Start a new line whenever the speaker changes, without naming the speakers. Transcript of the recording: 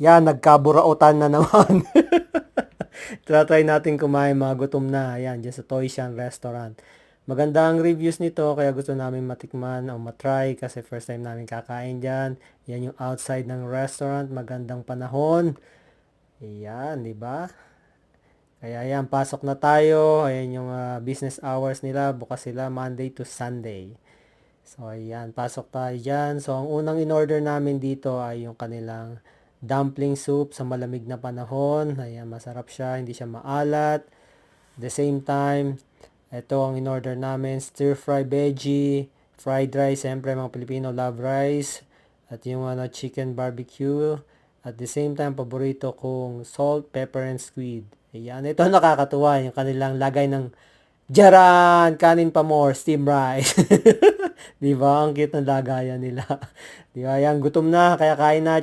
Yan, nagkaburautan na naman. Try natin kumain, mga gutom na. Ayan, dyan sa Toyshan Restaurant. Maganda ang reviews nito, kaya gusto namin matikman o matry kasi first time namin kakain dyan. Yan yung outside ng restaurant, magandang panahon. Ayan, di ba? Kaya yan, pasok na tayo. Ayan yung business hours nila. Bukas sila Monday to Sunday. So, ayan, pasok tayo dyan. So, ang unang in-order namin dito ay yung kanilang dumpling soup sa malamig na panahon. Ayan, masarap siya, hindi siya maalat. At the same time, ito ang in-order namin, stir-fry veggie, fried rice, siyempre mga Pilipino love rice. At yung chicken barbecue. At the same time, paborito kong salt, pepper, and squid. Ayan, ito nakakatuwa, yung kanilang lagay ng Jaran! Kanin pa more, steam rice. Di ba? Ang cute ng lagayan nila. Di ba? Yan, gutom na, kaya kain na.